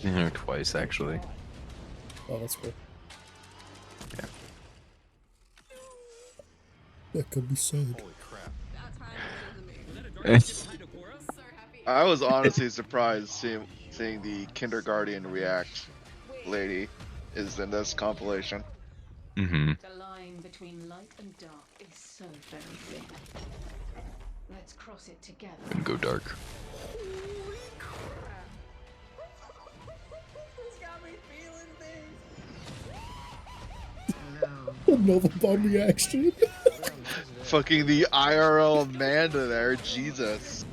Seen her twice, actually. Oh, that's cool. Yeah. That could be sad. Holy crap. I was honestly surprised seeing the kindergarten react lady is in this compilation. Mm-hmm. The line between light and dark is so very thin. Let's cross it together. And go dark. Holy crap. This got me feeling things. A Nova Bomb reaction. Fucking the IRL Amanda there, Jesus.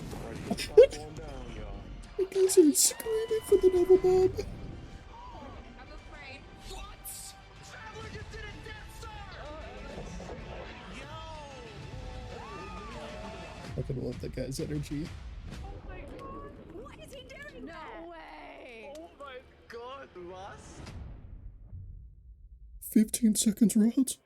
You guys are screaming for the Nova Bomb. I'm afraid. What? Traveler just did a Death Star! I fucking love that guy's energy. What is he doing? No way! Oh my god, Ross? 15 seconds, Rods.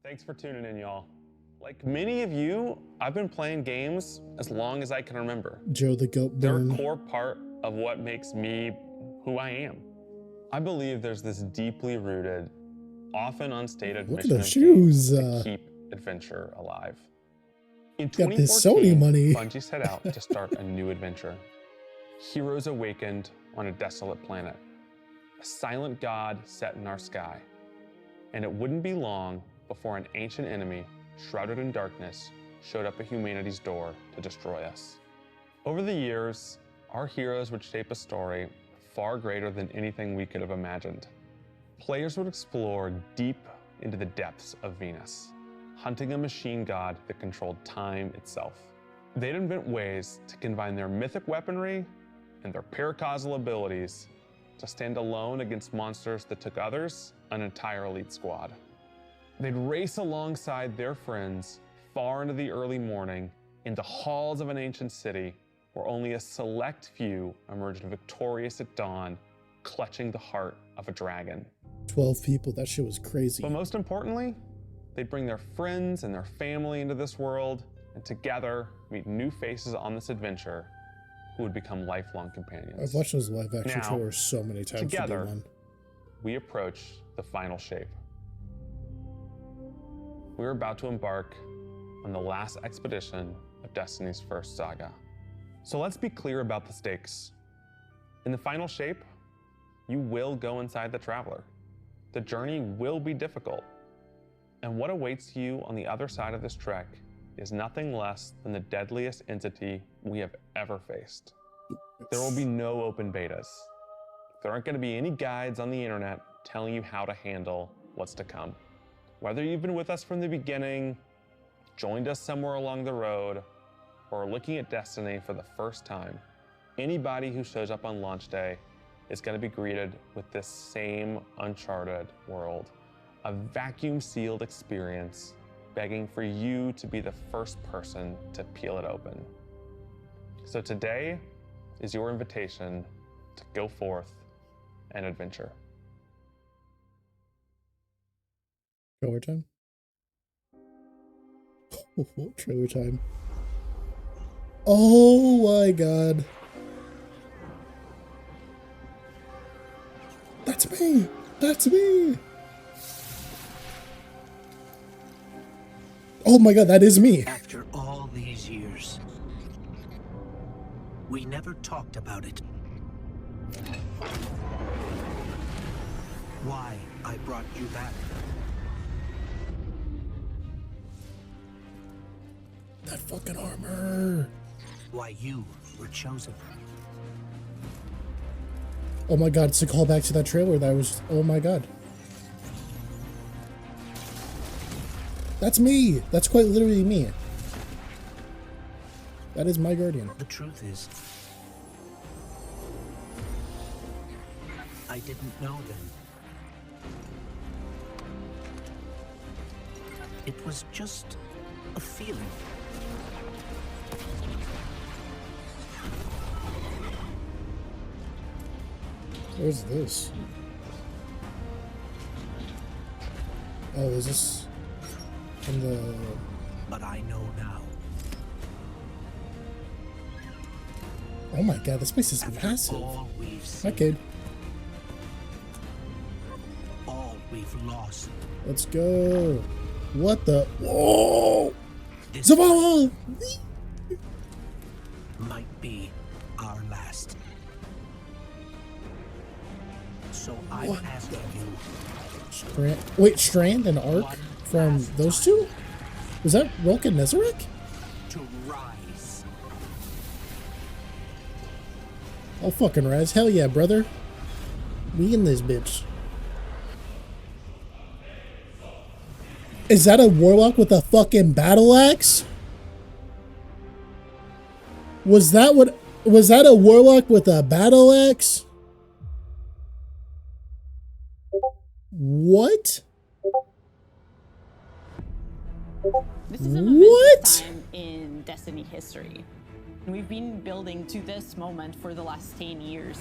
Thanks for tuning in, y'all. Like many of you, I've been playing games as long as I can remember. Joe the Goat They're a Burn. core part of what makes me who I am. I believe there's this deeply rooted, often unstated Look at mission the of shoes. games to keep adventure alive. In Got this Sony 2014, money. Bungie set out to start a new adventure. Heroes awakened on a desolate planet. A silent god set in our sky. And it wouldn't be long before an ancient enemy, shrouded in darkness, showed up at humanity's door to destroy us. Over the years, our heroes would shape a story far greater than anything we could have imagined. Players would explore deep into the depths of Venus, hunting a machine god that controlled time itself. They'd invent ways to combine their mythic weaponry and their paracausal abilities to stand alone against monsters that took others an entire elite squad. They'd race alongside their friends far into the early morning in the halls of an ancient city where only a select few emerged victorious at dawn, clutching the heart of a dragon. 12 people, that shit was crazy. But most importantly, they'd bring their friends and their family into this world and together meet new faces on this adventure who would become lifelong companions. I've watched those live action Now, trailers so many times for day together, one. we approach the final shape. We're about to embark on the last expedition of Destiny's first saga. So let's be clear about the stakes. In the final shape, you will go inside the Traveler. The journey will be difficult. And what awaits you on the other side of this trek is nothing less than the deadliest entity we have ever faced. There will be no open betas. There aren't going to be any guides on the internet telling you how to handle what's to come. Whether you've been with us from the beginning, joined us somewhere along the road, or are looking at Destiny for the first time, anybody who shows up on launch day is going to be greeted with this same uncharted world, a vacuum-sealed experience begging for you to be the first person to peel it open. So today is your invitation to go forth and adventure. Trailer time? Trailer time. Oh my god. That's me! That's me! Oh my god, that is me! After all these years, we never talked about it. Why I brought you back. That fucking armor! Why you were chosen. Oh my god, it's a callback to that trailer that was... Oh my god. That's me! That's quite literally me. That is my guardian. The truth is, I didn't know then. It was just a feeling. Where's this? Oh, is this in the... But I know now. Oh my god, this place is After massive. all we've seen, Okay, all we've lost, let's go. What the? Whoa! this Zavala! might be our last. So I'm What? asking you, Wait, Strand and Arc from those two? Was that Rolk and Nezarek? to rise. Oh, fucking rise. Hell yeah, brother. We in this bitch. Is that a warlock with a fucking battle axe? Was that a warlock with a battle axe? What? This is a What? momentous time in Destiny history. We've been building to this moment for the last 10 years.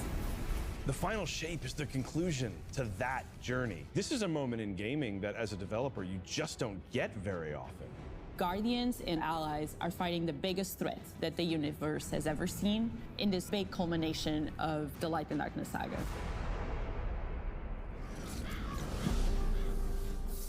The final shape is the conclusion to that journey. This is a moment in gaming that as a developer, you just don't get very often. Guardians and allies are fighting the biggest threat that the universe has ever seen in this big culmination of the Light and Darkness saga.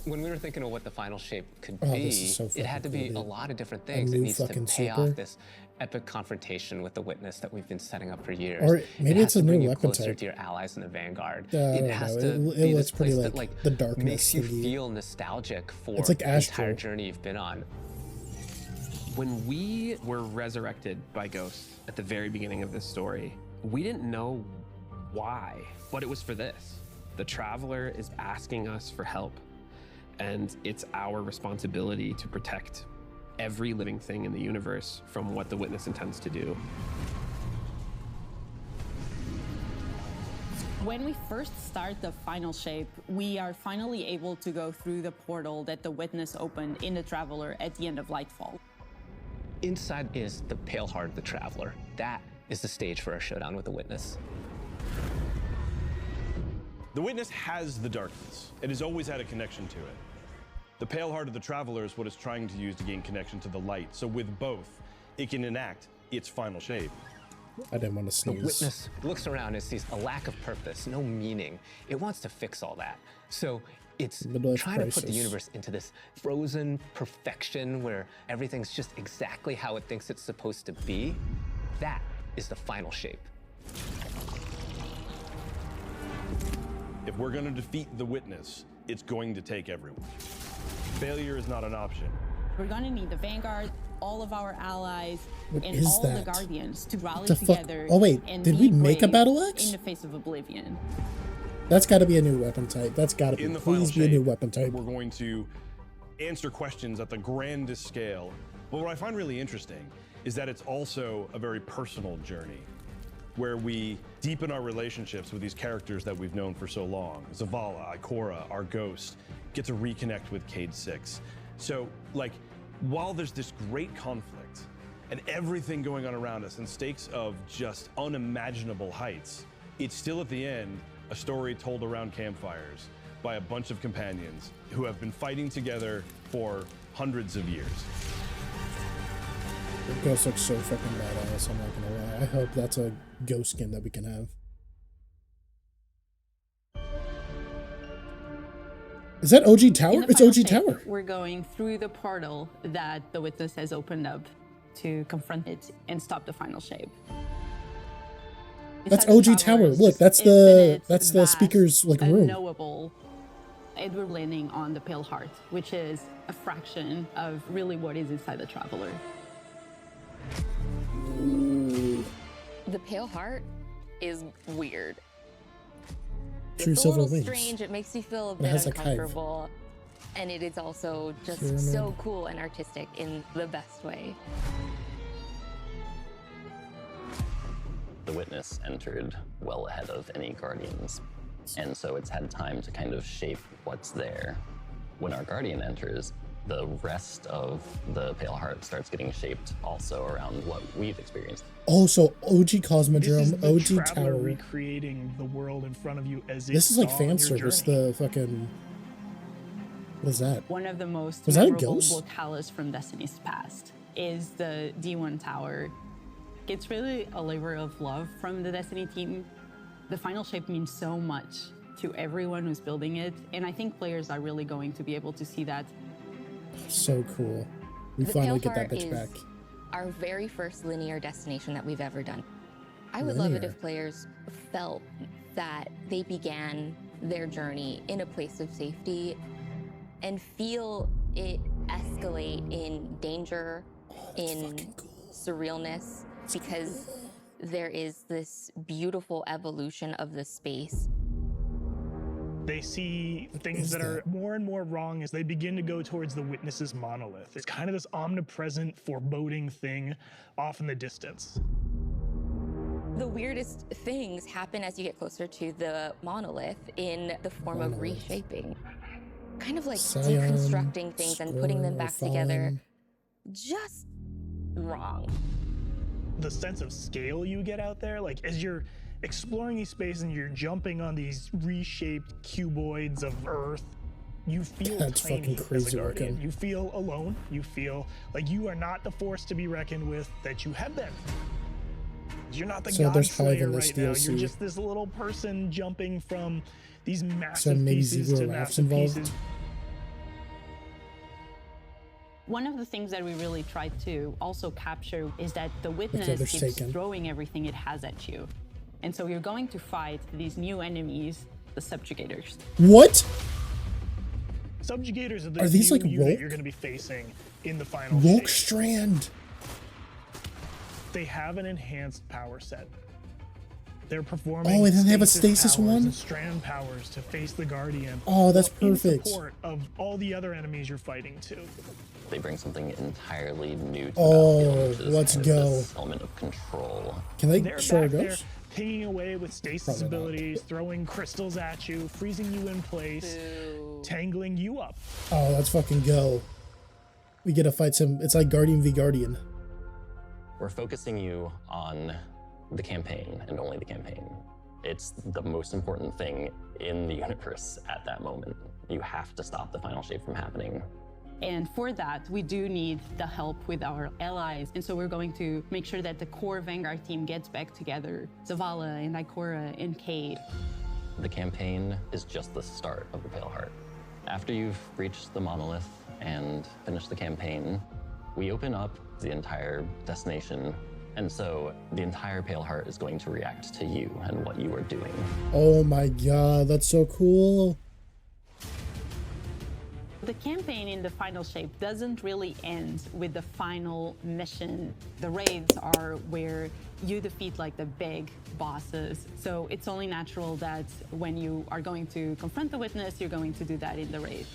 When we were thinking of what the final shape could Oh, be, this is so it had to be fucking a cool, lot of different A things. It new needs to fucking pay super. off this epic confrontation with the Witness that we've been setting up for years. Or maybe it it's has a to new bring you weapon closer type. to your allies in the Vanguard. I It don't has know. to It be looks this pretty place like that like the darkness makes you thingy. feel nostalgic for It's like the entire Astral. journey you've been on. When we were resurrected by Ghost at the very beginning of this story, we didn't know why, but it was for this. The Traveler is asking us for help, and it's our responsibility to protect every living thing in the universe from what the Witness intends to do. When we first start the final shape, we are finally able to go through the portal that the Witness opened in the Traveler at the end of Lightfall. Inside is the pale heart of the Traveler. That is the stage for our showdown with the Witness. The Witness has the darkness. It has always had a connection to it. The pale heart of the Traveler is what it's trying to use to gain connection to the light. So with both, it can enact its final shape. I didn't want to The sneeze. Witness looks around and sees a lack of purpose, no meaning. It wants to fix all that. So it's Midlife trying to put the crisis. universe into this frozen perfection where everything's just exactly how it thinks it's supposed to be. That is the final shape. If we're going to defeat the Witness, it's going to take everyone. Failure is not an option. We're gonna need the Vanguard, all of our allies, What and is all that? the Guardians to rally the fuck? together. Oh, wait, and did be we make a brave battle axe? in the face of Oblivion? That's got to be a new weapon type. That's got to be. In the final Please be a new shape, weapon type. we're going to answer questions at the grandest scale. But what I find really interesting is that it's also a very personal journey where we deepen our relationships with these characters that we've known for so long. Zavala, Ikora, our Ghost, get to reconnect with Cade 6. So, like, while there's this great conflict and everything going on around us and stakes of just unimaginable heights, it's still at the end a story told around campfires by a bunch of companions who have been fighting together for hundreds of years. The ghost looks so fucking badass. I'm not gonna lie. I hope that's a ghost skin that we can have. Is that OG In Tower? the It's final OG shape, Tower. We're going through the portal that the Witness has opened up to confront it and stop the final shape. That's Inside the OG Tower. is Look, that's infinite, the vast, speaker's like room. unknowable. And we're landing on the Pale Heart, which is a fraction of really what is inside the Traveler. The Pale Heart is weird. True It's a silver little wings. strange. It makes you feel a It bit has, like, hive. uncomfortable. And it is also just Pyramid. so cool and artistic in the best way. The Witness entered well ahead of any Guardians, and so it's had time to kind of shape what's there. When our Guardian enters, the rest of the Pale Heart starts getting shaped also around what we've experienced. Oh, so OG Cosmodrome, This is the OG traveler Tower. recreating the world in front of you as This it is like saw fan on your service. journey. The fucking. What is that? One of the most Was that a memorable ghost? locales from Destiny's past is the D1 Tower. It's really a labor of love from the Destiny team. The final shape means so much to everyone who's building it, and I think players are really going to be able to see that. So cool. We The finally Pale get that Heart bitch is back. our very first linear destination that we've ever done. I would love it Linear. if players felt that they began their journey in a place of safety and feel it escalate in danger, in surrealness, because there is this beautiful evolution of the space. They see things that are more and more wrong as they begin to go towards the Witness's monolith. It's kind of this omnipresent, foreboding thing off in the distance. The weirdest things happen as you get closer to the monolith in the form of reshaping. Kind of like Scion, deconstructing things and putting them back together. Fallen. Just wrong. The sense of scale you get out there, like as you're exploring these spaces and you're jumping on these reshaped cuboids of Earth, you feel That's tiny fucking as a crazy Guardian. looking. You feel alone. You feel like you are not the force to be reckoned with that you have been. You're not the So there's Hive God Slayer in this right now. You're DLC. just this little person jumping from these So massive maybe pieces Zero to Raft's massive involved. pieces. One of the things that we really tried to also capture is that the Witness other's keeps taken. throwing everything it has at you. And so you're going to fight these new enemies, the Subjugators. What? Subjugators are the Are these new like unit Rogue? you're going to be facing in the final Rogue shape. Strand. They have an enhanced power set. They're performing Oh, and then they have a stasis powers one? and strand powers to face the Guardian. Oh, that's in perfect. support of all the other enemies you're fighting too. They bring something entirely new to the Oh, battlefield, which is let's kind of go. this element of control. Can they They're destroy a back there ghost? pinging away with stasis Probably not. abilities, throwing crystals at you, freezing you in place, tangling you up. Oh, let's fucking go. We get to fight some. It's like Guardian v Guardian. We're focusing you on the campaign and only the campaign. It's the most important thing in the universe at that moment. You have to stop the final shape from happening. And for that, we do need the help with our allies. And so we're going to make sure that the core Vanguard team gets back together. Zavala and Ikora and Cade. The campaign is just the start of the Pale Heart. After you've reached the monolith and finished the campaign, we open up the entire destination. And so the entire Pale Heart is going to react to you and what you are doing. Oh my god, that's so cool. The campaign in the final shape doesn't really end with the final mission. The raids are where you defeat like the big bosses. So it's only natural that when you are going to confront the Witness, you're going to do that in the raid.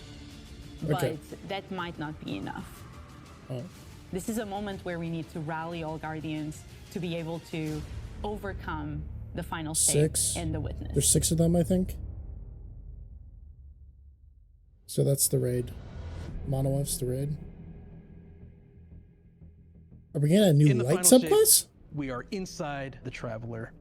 Okay. But that might not be enough. Oh. This is a moment where we need to rally all Guardians to be able to overcome the final shape 6. and the Witness. There's 6 of them, I think. So that's the raid. Monolith's the raid. Are we getting a new In the light final shape, subclass? we are inside the Traveler,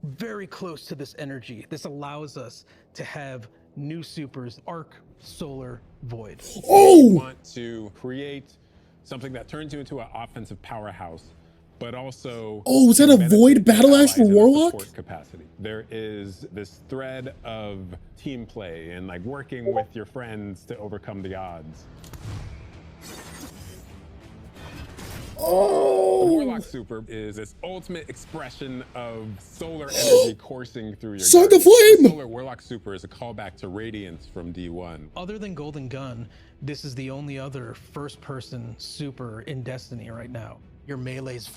very close to this energy. This allows us to have new supers, Arc, Solar, Void. Oh! We want to create something that turns you into an offensive powerhouse, but also... Oh, is that a Void Battle Axe for Warlock? Support capacity. There is this thread of team play and like working with your friends to overcome the odds. Oh! The Warlock Super is this ultimate expression of solar energy coursing through your Saga guns. Flame! The Solar Warlock Super is a callback to Radiance from D1. Other than Golden Gun, this is the only other first-person super in Destiny right now. Your melee's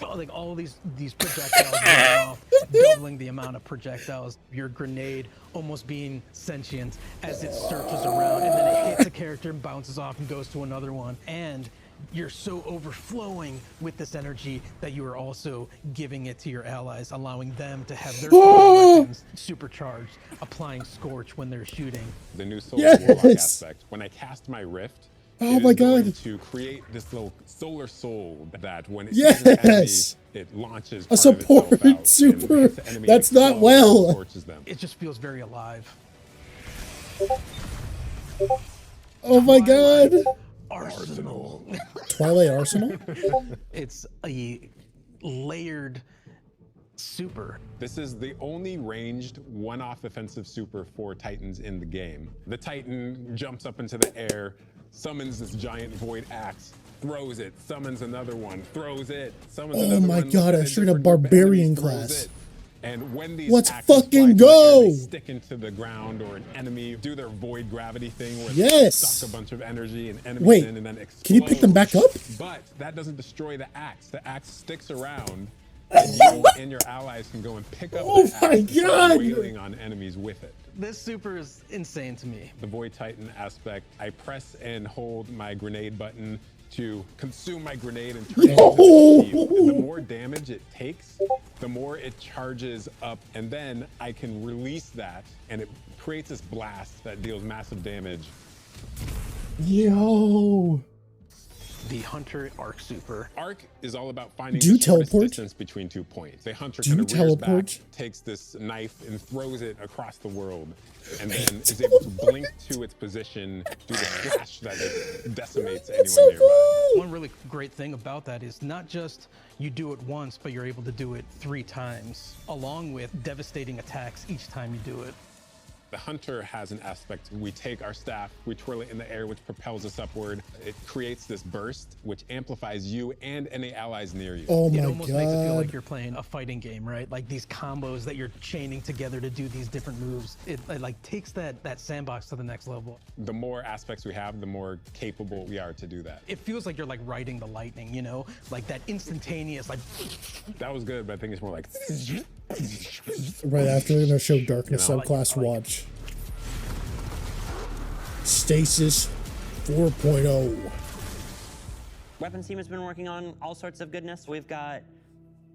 like all these projectiles going off, doubling the amount of projectiles. Your grenade almost being sentient as it searches around, and then it hits a character and bounces off and goes to another one. And you're so overflowing with this energy that you are also giving it to your allies, allowing them to have their weapons supercharged, applying Scorch when they're shooting. The new Solar Warlock aspect. When I cast my Rift, Oh it my is going God. to create this little solar soul that when it Yes! sees an enemy, it launches A part of itself support out super. and hits the enemy That's and not explodes well. and scorches them. It just feels very alive. Oh my God. Arsenal. Twilight Arsenal? It's a layered super. This is the only ranged one-off offensive super for Titans in the game. The Titan jumps up into the air, summons this giant void axe, throws it, summons another one, throws it, summons Oh another my one. God, a straight up barbarian class. And when these Let's axes fly fucking through the air, go! they stick into the ground, or an enemy do their void gravity thing where Yes! they suck a bunch of energy and enemies Wait, in and then explode. can you pick them back up? But that doesn't destroy the axe. The axe sticks around, and you and your allies can go and pick up Oh the axe my and start God! wailing on enemies with it. This super is insane to me. The Void Titan aspect, I press and hold my grenade button to consume my grenade and turn it into a shield. The more damage it takes, the more it charges up, and then I can release that, and it creates this blast that deals massive damage. Yo. The Hunter Arc super. Arc is all about finding Do you the shortest teleport? distance between 2 points. The hunter Do you kind of rears back, teleport? takes this knife and throws it across the world, and then is able to blink to its position, do the flash that it decimates anyone nearby. One really great thing about that is not just you do it once, but you're able to do it 3 times, along with devastating attacks each time you do it. The hunter has an aspect. We take our staff, we twirl it in the air, which propels us upward. It creates this burst, which amplifies you and any allies near you. Oh my It almost makes it feel like God. you're playing a fighting game, right? Like these combos that you're chaining together to do these different moves. It like takes that sandbox to the next level. The more aspects we have, the more capable we are to do that. It feels like you're like riding the lightning, you know? Like that instantaneous, like That was good, but I think it's more like. Right after they're gonna show Darkness You know, subclass watch. Stasis 4.0. Weapons team has been working on all sorts of goodness. We've got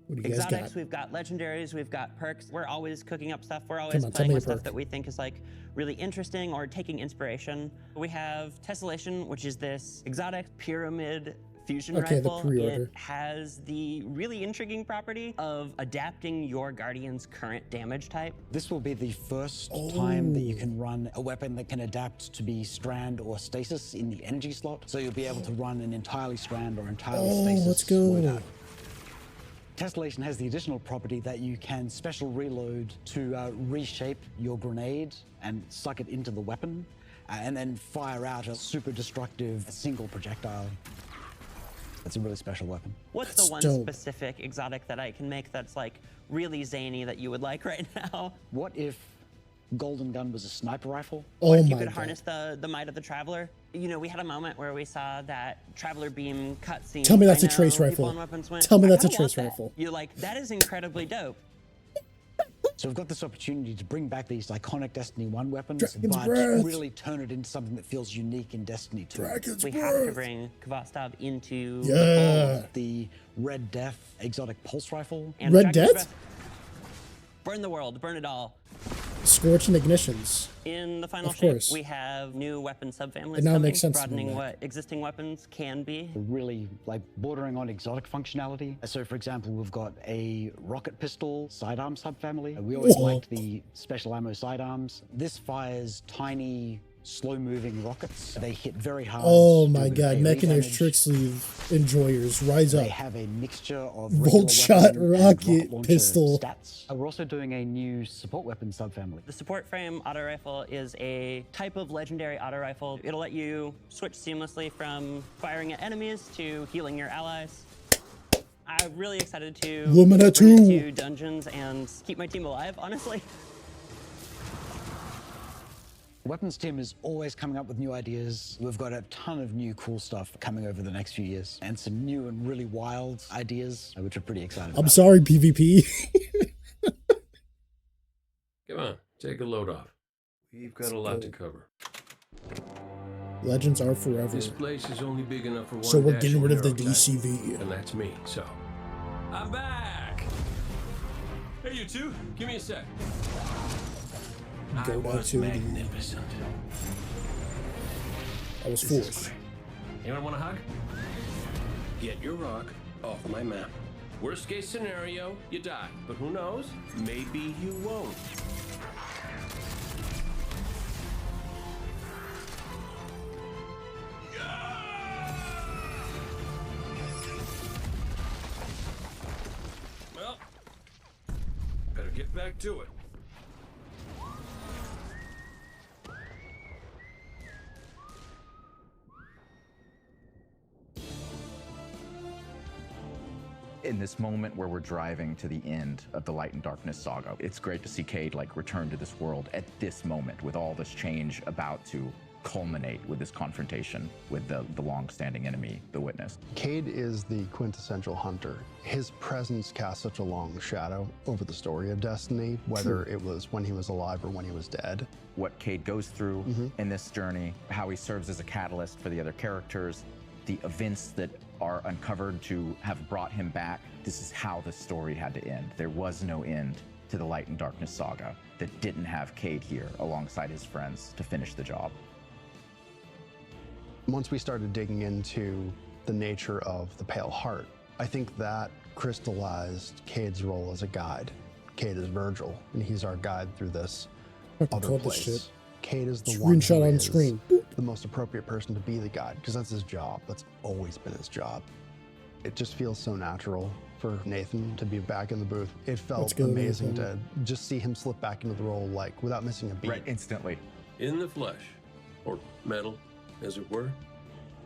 What do you guys exotics, got? we've got legendaries, we've got perks. We're always cooking up stuff. We're Come always on, tell playing me a with stuff perk. that we think is like really interesting or taking inspiration. We have Tessellation, which is this exotic pyramid fusion Okay, the rifle. pre-order. It has the really intriguing property of adapting your guardian's current damage type. This will be the first time that you can run a weapon that can adapt to be strand or stasis in the energy slot. So you'll be able to run an entirely strand or entirely stasis. Let's go. loadout. Tessellation has the additional property that you can special reload to reshape your grenade and suck it into the weapon, and then fire out a super destructive single projectile. It's a really special weapon. What's the one specific exotic that I can make that's like really zany that you would like right now? What if Golden Gun was a sniper rifle? What if you could harness the might of the Traveler? You know, we had a moment where we saw that Traveler beam cutscene. Tell me that's I a trace know rifle. people on Weapons went, Tell me "I that's a kinda want trace that." rifle. You're like, that is incredibly dope. So we've got this opportunity to bring back these iconic Destiny 1 weapons, Dragon's but Breath. really turn it into something that feels unique in Destiny 2. We have to bring Kvastov into the Yeah. fold. The Red Death exotic pulse rifle. And Red Dragon's Death? Breath. Burn the world, burn it all. Scorch and Ignitions. In the final Of shape, course. we have new weapon subfamilies It now coming, makes sense to me broadening now. what existing weapons can be. Really like bordering on exotic functionality. So for example, we've got a rocket pistol sidearm subfamily. We always Whoa. liked the special ammo sidearms. This fires tiny, slow-moving rockets. They hit very hard. Oh do a my bit of God, AoE Mechanized damage. Trixie enjoyers, rise They up. have a mixture of Volt regular shot weapon and rocket launcher pistol. stats. We're also doing a new support weapon subfamily. The support frame auto rifle is a type of legendary auto rifle. It'll let you switch seamlessly from firing at enemies to healing your allies. I'm really excited to Lumina bring it 2. to dungeons and keep my team alive, honestly. The weapons team is always coming up with new ideas. We've got a ton of new cool stuff coming over the next few years, and some new and really wild ideas, which we're pretty excited about. I'm sorry, PvP. Come on, take a load off. We've got a lot to cover. Legends are forever. This place is only big enough for one. So we're dash getting rid of the archetype, DCV. and that's me. So I'm back. Hey, you two, give me a sec. Go back to magnificent. I was This is forced. great. Anyone want a hug? Get your rock off my map. Worst case scenario, you die. But who knows? Maybe you won't. Well, better get back to it. In this moment where we're driving to the end of the Light and Darkness saga, it's great to see Cade like return to this world at this moment with all this change about to culminate with this confrontation with the long-standing enemy, the Witness. Cade is the quintessential hunter. His presence casts such a long shadow over the story of Destiny, whether it was when he was alive or when he was dead. What Cade goes through in this journey, how he serves as a catalyst for the other characters, the events that are uncovered to have brought him back. This is how the story had to end. There was no end to the Light and Darkness saga that didn't have Cade here alongside his friends to finish the job. Once we started digging into the nature of the Pale Heart, I think that crystallized Cade's role as a guide. Cade is Virgil, and he's our guide through this other called this place. shit. Cade is the one Screenshot who on is screen. the most appropriate person to be the guide, because that's his job. That's always been his job. It just feels so natural for Nathan to be back in the booth. It felt good, amazing Nathan. to just see him slip back into the role like without missing a beat. Right, instantly. In the flesh, or metal, as it were.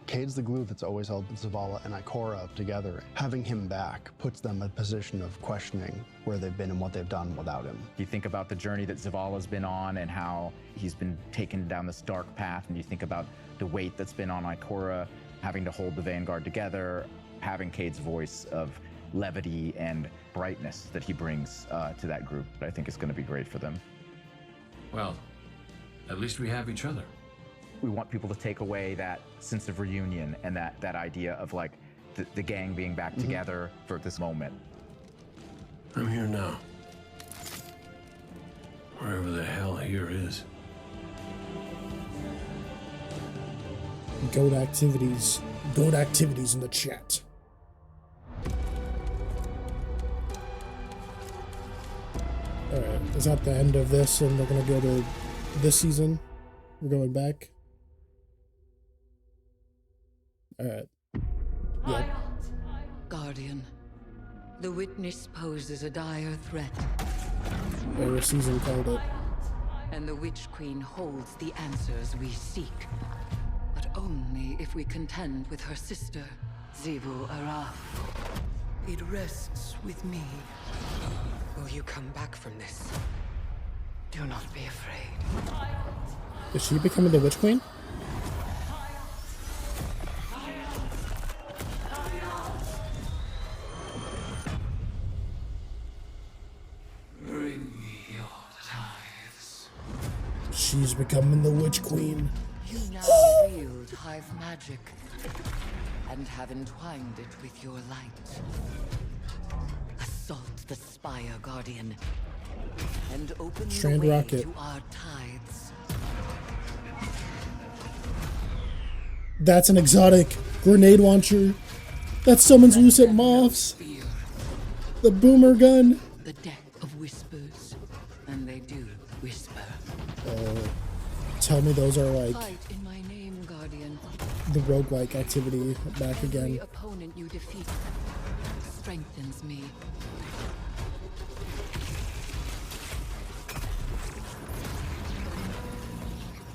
Cade's the glue that's always held Zavala and Ikora together. Having him back puts them in a position of questioning where they've been and what they've done without him. You think about the journey that Zavala's been on and how he's been taken down this dark path, and you think about the weight that's been on Ikora, having to hold the Vanguard together, having Cade's voice of levity and brightness that he brings to that group. I think is going to be great for them. Well, at least we have each other. We want people to take away that sense of reunion and that idea of like the gang being back together for this moment. I'm here now. Wherever the hell here is. Goat activities. Goat activities in the chat. Alright, is that the end of this and we're gonna go to this season? We're going back? Alright. Yep. Guardian, the Witness poses a dire threat, Every season called it. and the Witch Queen holds the answers we seek. But only if we contend with her sister, Zivu Araf. It rests with me. Will you come back from this? Do not be afraid. Is she becoming the Witch Queen? Bring me your tithes. She's becoming the Witch Queen. You now wield hive magic and have entwined it with your light. Assault the Spire, Guardian, and open Strand the way rocket. to our tithes. That's an exotic grenade launcher. That summons Lucent Moths. The boomer gun. The deck of whispers, and they do whisper. Tell me those are like Fight in my name, Guardian. the roguelike activity back Every again. opponent you defeat strengthens me.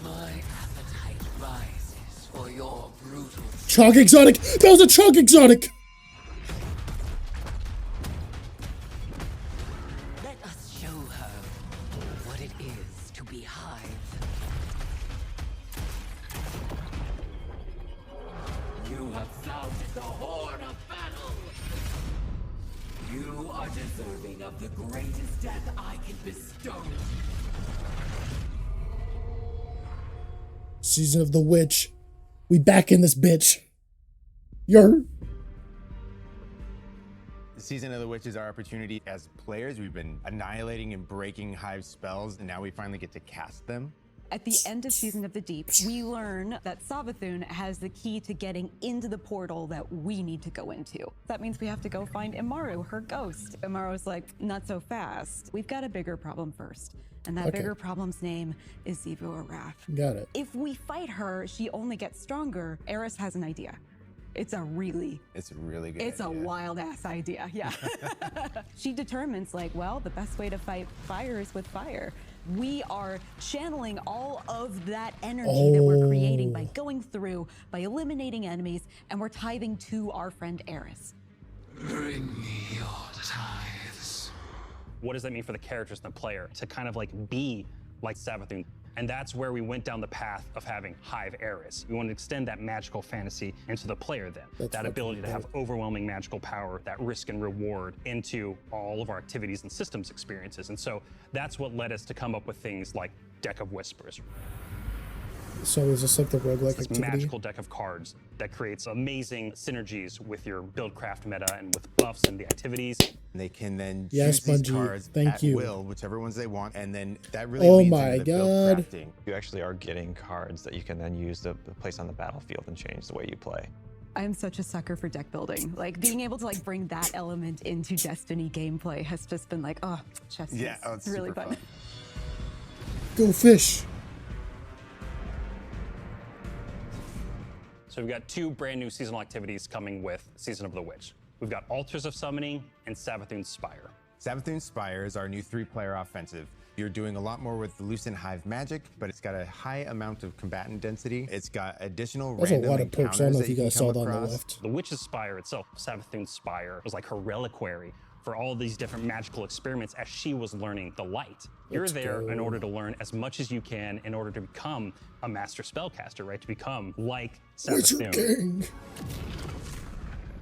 My appetite rises for your brutal. Chalk exotic. That was a chalk exotic. Let us show her what it is to be Hive. You have found the horn of battle. You are deserving of the greatest death I can bestow. Season of the Witch. We back in this bitch. You're... Season of the Witch is our opportunity as players. We've been annihilating and breaking Hive spells, and now we finally get to cast them. At the end of Season of the Deep, we learn that Savathun has the key to getting into the portal that we need to go into. That means we have to go find Imaru, her ghost. Imaru's like, not so fast. We've got a bigger problem first. And that bigger problem's name is Zivu Araf. Got it. If we fight her, she only gets stronger. Eris has an idea. It's a really good It's idea. a wild ass idea, yeah. She determines like, well, the best way to fight fire is with fire. We are channeling all of that energy that we're creating by going through, by eliminating enemies, and we're tithing to our friend Eris. Bring me your tithes. What does that mean for the characters and the player to kind of like be like Savathun? And that's where we went down the path of having Hive Eris. We wanted to extend that magical fantasy into the player then. That ability to have overwhelming magical power, that risk and reward into all of our activities and systems experiences. And so that's what led us to come up with things like Deck of Whispers. So is this like the roguelike This activity? magical deck of cards that creates amazing synergies with your buildcraft meta and with buffs and the activities. They can then Yes, choose these Bungie. cards Thank at you. will, whichever ones they want, and then that really Oh leads my into the build God. crafting. You actually are getting cards that you can then use to place on the battlefield and change the way you play. I'm such a sucker for deck building. Like being able to like bring that element into Destiny gameplay has just been like, oh, chef's kiss. Yeah, it's really super fun. Go fish. So we've got two brand new seasonal activities coming with Season of the Witch. We've got Altars of Summoning and Savathun's Spire. Savathun's Spire is our new 3-player offensive. You're doing a lot more with the Lucent Hive magic, but it's got a high amount of combatant density. It's got additional There's a random lot of perks. I don't encounters know that if you you guys can saw come that on the across. left. The Witch's Spire itself, Savathun's Spire, was like her reliquary for all these different magical experiments as she was learning the light. You're Let's there go. in order to learn as much as you can in order to become a master spellcaster, right? To become like Witcher Savathun. King.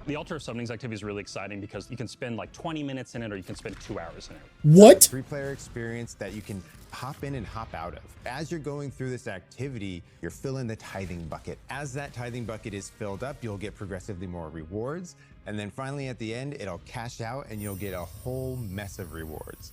The Altar of Summonings activity is really exciting because you can spend like 20 minutes in it or you can spend 2 hours in it. What? 3-player experience that you can hop in and hop out of. As you're going through this activity, you're filling the tithing bucket. As that tithing bucket is filled up, you'll get progressively more rewards. And then finally at the end, it'll cash out and you'll get a whole mess of rewards.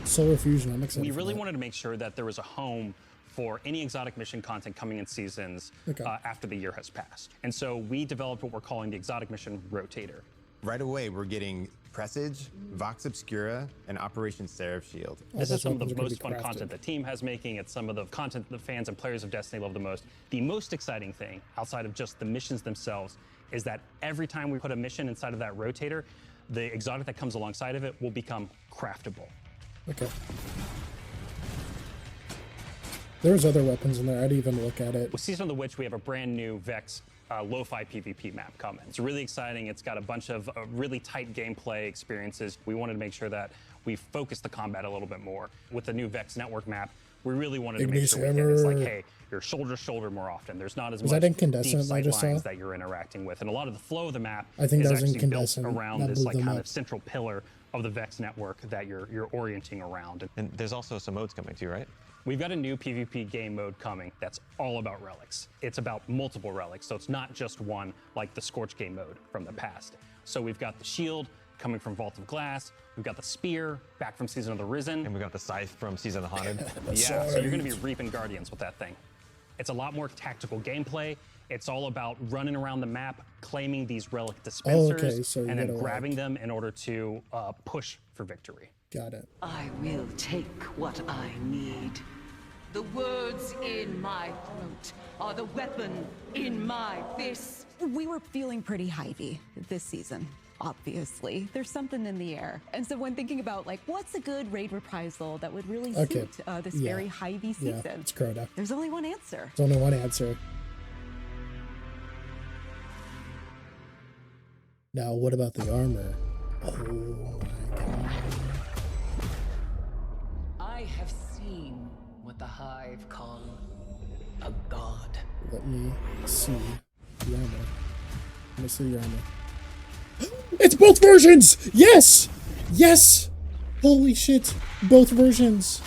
Solar Fusion, I'm excited We for really that. wanted to make sure that there was a home for any exotic mission content coming in seasons Okay. After the year has passed. And so we developed what we're calling the Exotic Mission Rotator. Right away, we're getting Presage, Vox Obscura, and Operation Seraph Shield. This is some of the most fun content the team has making. It's some of the content the fans and players of Destiny love the most. The most exciting thing, outside of just the missions themselves, is that every time we put a mission inside of that rotator, the exotic that comes alongside of it will become craftable. Okay. There's other weapons in there. I'd even look at it. With Season of the Witch, we have a brand new Vex lo-fi PvP map coming. It's really exciting. It's got a bunch of really tight gameplay experiences. We wanted to make sure that we focused the combat a little bit more. With the new Vex network map, we really wanted to make Ignis sure we hit. It's like, Hammer. hey, you're shoulder to shoulder more often. There's not as Was much that deep incandescent I sight just saw? lines that you're interacting with. And a lot of the flow of the map I think is that was actually built incandescent. around That this blew like them kind up. of central pillar of the Vex network that you're orienting around. And there's also some modes coming too, right? We've got a new PvP game mode coming that's all about relics. It's about multiple relics, so it's not just one like the Scorch game mode from the past. So we've got the shield coming from Vault of Glass, we've got the spear back from Season of the Risen. And we got the scythe from Season of the Haunted. Yeah, so you're gonna be reaping Guardians with that thing. It's a lot more tactical gameplay. It's all about running around the map, claiming these relic dispensers, so you and then gotta, like- grabbing them in order to push for victory. Got it. I will take what I need. The words in my throat are the weapon in my fist. We were feeling pretty Hivey this season, obviously. There's something in the air. And so when thinking about like, what's a good raid reprisal that would really Okay. suit this Yeah. very Hivey Yeah, season? it's Crota. There's only one answer. There's only one answer. Now, what about the armor? Oh my god. I have seen what the Hive call a god. Let me see the armor. Let me see the armor. It's both versions! Yes! Yes! Holy shit. Both versions.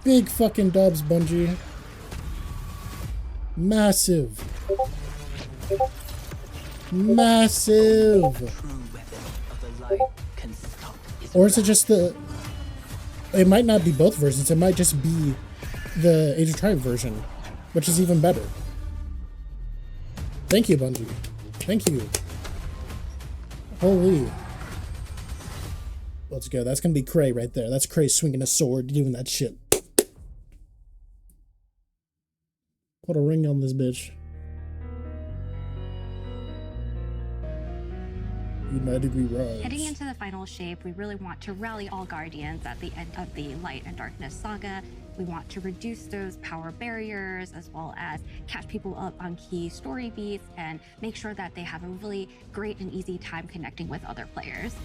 Big fucking dubs, Bungie. Massive. Massive. Or is it just the... It might not be both versions. It might just be the Age of Triumph version, which is even better. Thank you, Bungie. Thank you. Holy. Let's go. That's gonna be Cray right there. That's Cray swinging a sword, doing that shit. Put a ring on this bitch. United we rise. Heading into the final shape, we really want to rally all Guardians at the end of the Light and Darkness saga. We want to reduce those power barriers, as well as catch people up on key story beats and make sure that they have a really great and easy time connecting with other players.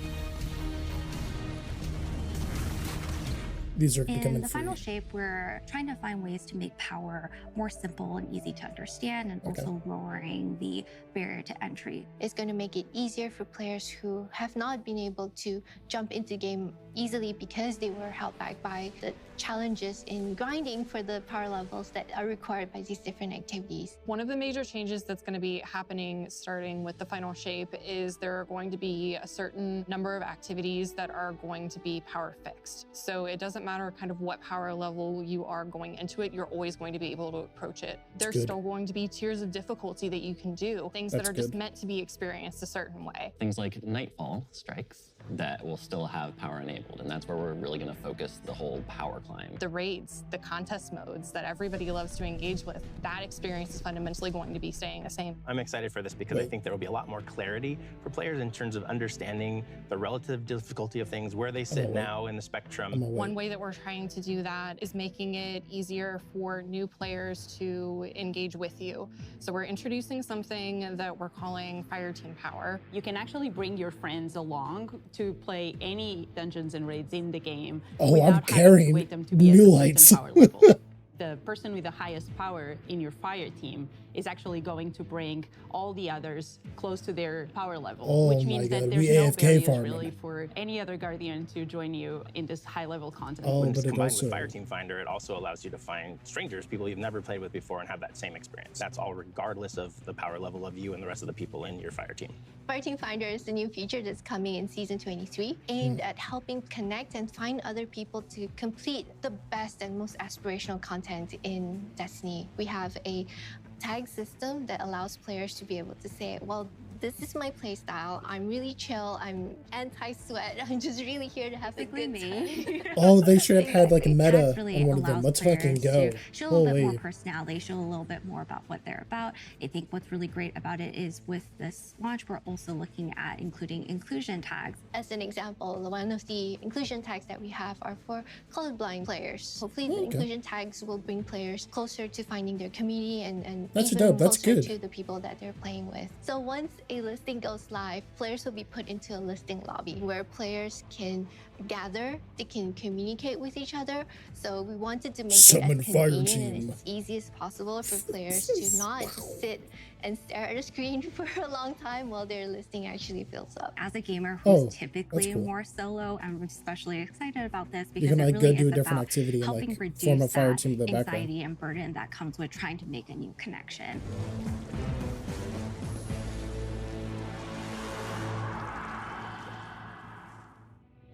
These are In becoming the free. final shape, we're trying to find ways to make power more simple and easy to understand, and also lowering the barrier to entry. It's going to make it easier for players who have not been able to jump into game easily because they were held back by the challenges in grinding for the power levels that are required by these different activities. One of the major changes that's going to be happening starting with the final shape is there are going to be a certain number of activities that are going to be power fixed. So it doesn't matter kind of what power level you are going into it, you're always going to be able to approach it. There's good. still going to be tiers of difficulty that you can do, things That's that are just good. meant to be experienced a certain way. Things like Nightfall strikes that will still have power enabled, and that's where we're really going to focus the whole power climb. The raids, the contest modes that everybody loves to engage with, that experience is fundamentally going to be staying the same. I'm excited for this because I think there will be a lot more clarity for players in terms of understanding the relative difficulty of things, where they sit now in the spectrum. One way that we're trying to do that is making it easier for new players to engage with you. So we're introducing something that we're calling Fire Team Power. You can actually bring your friends along to play any dungeons and raids in the game. Oh, without I'm having to carrying wait them to be at new a certain lights. power level. The person with the highest power in your fire team is actually going to bring all the others close to their power level, Oh which my means that God, there's we no AFK barriers farming. really for any other Guardian to join you in this high-level content. Oh, When but it's it combined also- with Fire Team Finder, it also allows you to find strangers, people you've never played with before, and have that same experience. That's all regardless of the power level of you and the rest of the people in your fire team. Fire Team Finder is the new feature that's coming in Season 23, aimed at helping connect and find other people to complete the best and most aspirational content in Destiny. We have a tag system that allows players to be able to say, well, this is my playstyle. I'm really chill. I'm anti-sweat. I'm just really here to have a good time. Oh, they should have had like a meta Tags really on one of them. allows Let's fucking players go. to show a little bit more Holy. personality, show a little bit more about what they're about. I think what's really great about it is with this launch, we're also looking at including inclusion tags. As an example, one of the inclusion tags that we have are for colorblind players. Hopefully the Okay. inclusion tags will bring players closer to finding their community and That's even dope. That's closer good. to the people that they're playing with. So once a listing goes live, players will be put into a listing lobby where players can gather, they can communicate with each other. So we wanted to make Summon it as Fire convenient and Team. as easy as possible for players to not just sit and stare at a screen for a long time while their listing actually fills up. As a gamer Oh, who's typically that's cool. more solo, I'm especially excited about this You because can, it like, really go do is a different about activity and, helping like, reduce form a fire that team in the background. anxiety and burden that comes with trying to make a new connection.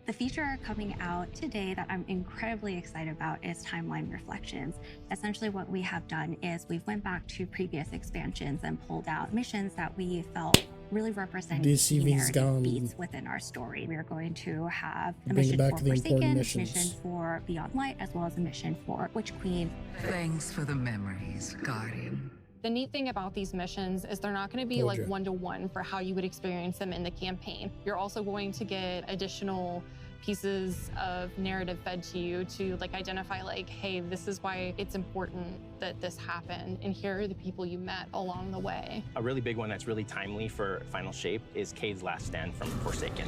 The feature coming out today that I'm incredibly excited about is Timeline Reflections. Essentially what we have done is we've went back to previous expansions and pulled out missions that we felt really represented key DCV's narrative gone. beats within our story. We are going to have a Bring mission back for the important Forsaken, missions. mission for Beyond Light, as well as a mission for Witch Queen. Thanks for the memories, Guardian. The neat thing about these missions is they're not going to be Told like ya. one-to-one for how you would experience them in the campaign. You're also going to get additional pieces of narrative fed to you to like identify like, hey, this is why it's important that this happened, and here are the people you met along the way. A really big one that's really timely for Final Shape is Cade's last stand from Forsaken.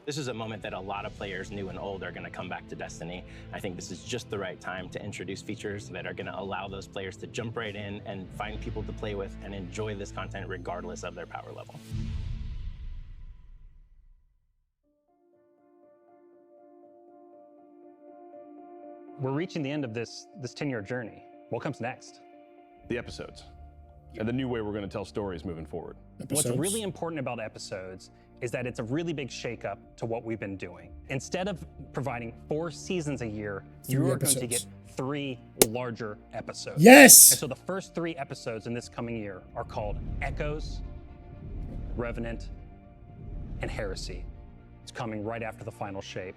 This is a moment that a lot of players, new and old, are going to come back to Destiny. I think this is just the right time to introduce features that are going to allow those players to jump right in and find people to play with and enjoy this content regardless of their power level. We're reaching the end of this 10-year journey. What comes next? The episodes. And the new way we're going to tell stories moving forward. What's really important about episodes is that it's a really big shakeup to what we've been doing. Instead of providing 4 seasons a year, you are going to get 3 larger episodes. Yes! And so the first 3 episodes in this coming year are called Echoes, Revenant, and Heresy. It's coming right after the final shape.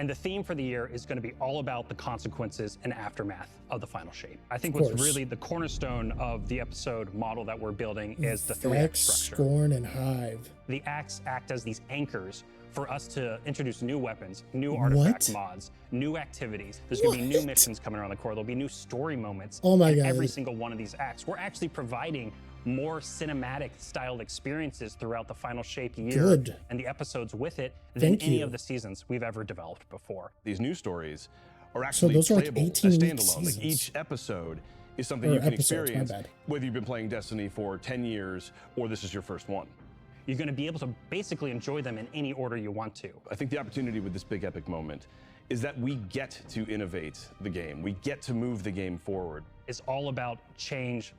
And the theme for the year is going to be all about the consequences and aftermath of the final shape. I think what's really the cornerstone of the episode model that we're building is the 3 act structure. Scorn, and Hive. The acts act as these anchors for us to introduce new weapons, new artifact mods, new activities. There's going to be new missions coming around the core. There'll be new story moments in every single one of these acts. We're actually providing more cinematic styled experiences throughout the final shape year and the episodes with it than any of the seasons we've ever developed before. These new stories are actually those are like playable 18 as week standalone. Like seasons. each episode is something Or you can episodes, my experience, bad. whether you've been playing Destiny for 10 years or this is your first one. You're going to be able to basically enjoy them in any order you want to. I think the opportunity with this big epic moment is that we get to innovate the game. We get to move the game forward. It's all about change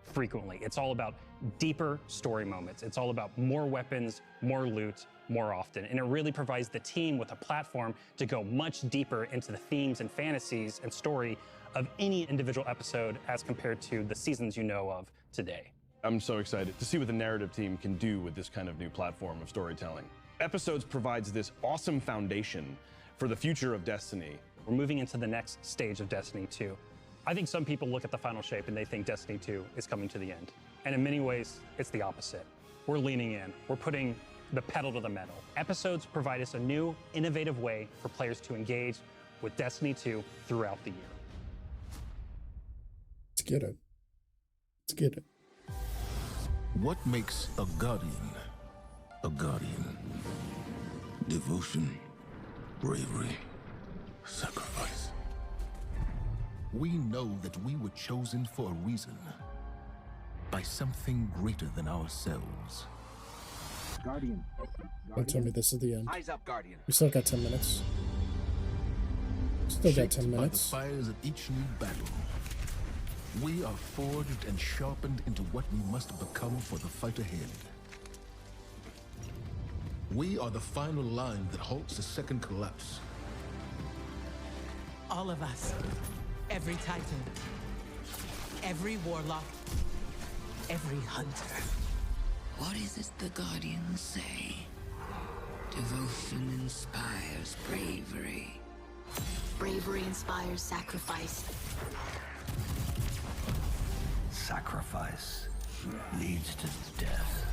frequently. It's all about deeper story moments. It's all about more weapons, more loot, more often. And it really provides the team with a platform to go much deeper into the themes and fantasies and story of any individual episode as compared to the seasons you know of today. I'm so excited to see what the narrative team can do with this kind of new platform of storytelling. Episodes provides this awesome foundation for the future of Destiny. We're moving into the next stage of Destiny 2. I think some people look at the final shape and they think Destiny 2 is coming to the end. And in many ways, it's the opposite. We're leaning in. We're putting the pedal to the metal. Episodes provide us a new, innovative way for players to engage with Destiny 2 throughout the year. Let's get it. Let's get it. What makes a guardian a guardian? Devotion, bravery, sacrifice. We know that we were chosen for a reason, by something greater than ourselves. Guardian. Don't tell me this is the end. Eyes up, Guardian. We still got 10 minutes. Still got 10 minutes. By the fires of each new battle, we are forged and sharpened into what we must become for the fight ahead. We are the final line that halts the second collapse. All of us. Every Titan. Every Warlock. Every Hunter. What is it the Guardians say? Devotion inspires bravery. Bravery inspires sacrifice. Sacrifice leads to death.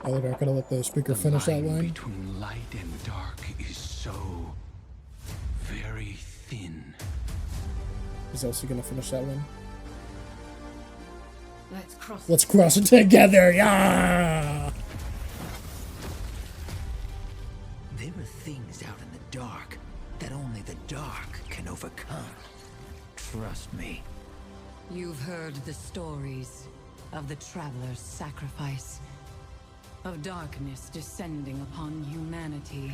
Oh, they're not gonna let the speaker finish that line? Between light and dark is so very thin. Is Elsie gonna finish that one? Let's cross it together, yeah! There are things out in the dark that only the dark can overcome. Trust me. You've heard the stories of the Traveler's sacrifice, of darkness descending upon humanity.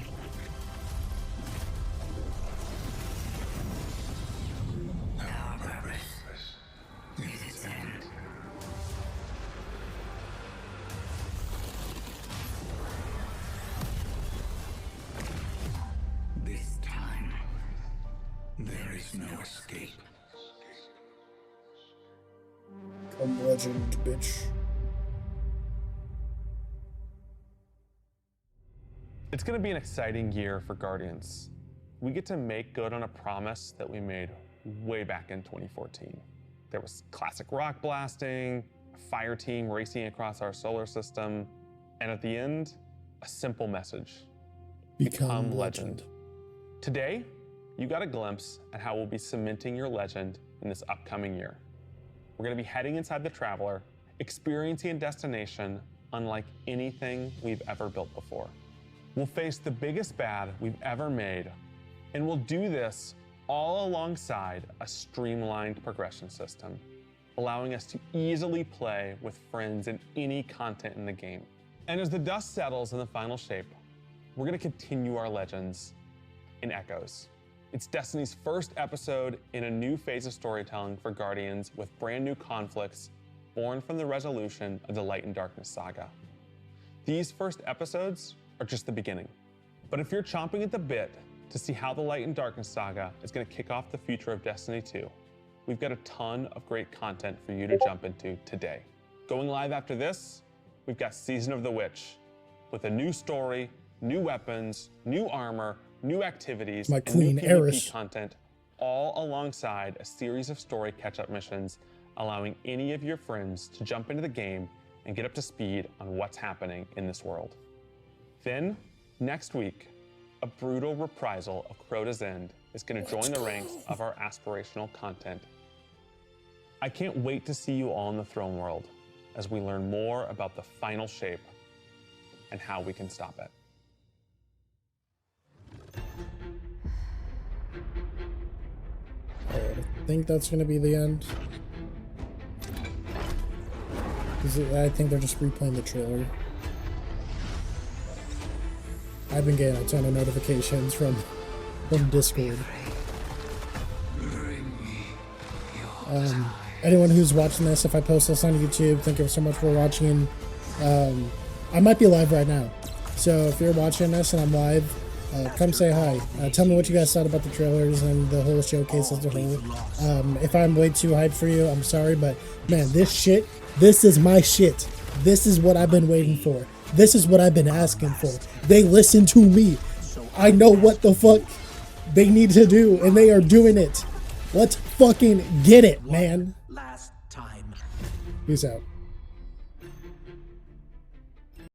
Our purpose is its end. This time, there is no escape. Come legend, bitch. It's going to be an exciting year for Guardians. We get to make good on a promise that we made way back in 2014. There was classic rock blasting, a fire team racing across our solar system, and at the end, a simple message. Become legend. Today, you got a glimpse at how we'll be cementing your legend in this upcoming year. We're going to be heading inside the Traveler, experiencing a destination unlike anything we've ever built before. We'll face the biggest bad we've ever made, and we'll do this all alongside a streamlined progression system, allowing us to easily play with friends in any content in the game. And as the dust settles in the final shape, we're going to continue our legends, in Echoes. It's Destiny's first episode in a new phase of storytelling for Guardians with brand new conflicts born from the resolution of the Light and Darkness saga. These first episodes are just the beginning. But if you're chomping at the bit to see how the Light and Darkness saga is going to kick off the future of Destiny 2, we've got a ton of great content for you to jump into today. Going live after this, we've got Season of the Witch, with a new story, new weapons, new armor, new activities, My and queen, new PvP Eris. content, all alongside a series of story catch-up missions, allowing any of your friends to jump into the game and get up to speed on what's happening in this world. Then, next week, a brutal reprisal of Crota's End is going to join the ranks of our aspirational content. I can't wait to see you all in the Throne World as we learn more about the final shape and how we can stop it. I think that's going to be the end. I think they're just replaying the trailer. I've been getting a ton of notifications from Discord. Anyone who's watching this, if I post this on YouTube, thank you so much for watching. I might be live right now, so if you're watching this and I'm live, come say hi. Tell me what you guys thought about the trailers and the whole showcase as a whole. If I'm way too hyped for you, I'm sorry, but man, this is my shit. This is what I've been waiting for. This is what I've been asking for. They listen to me. I know what the fuck they need to do, and they are doing it. Let's fucking get it, man. Last time. Peace out.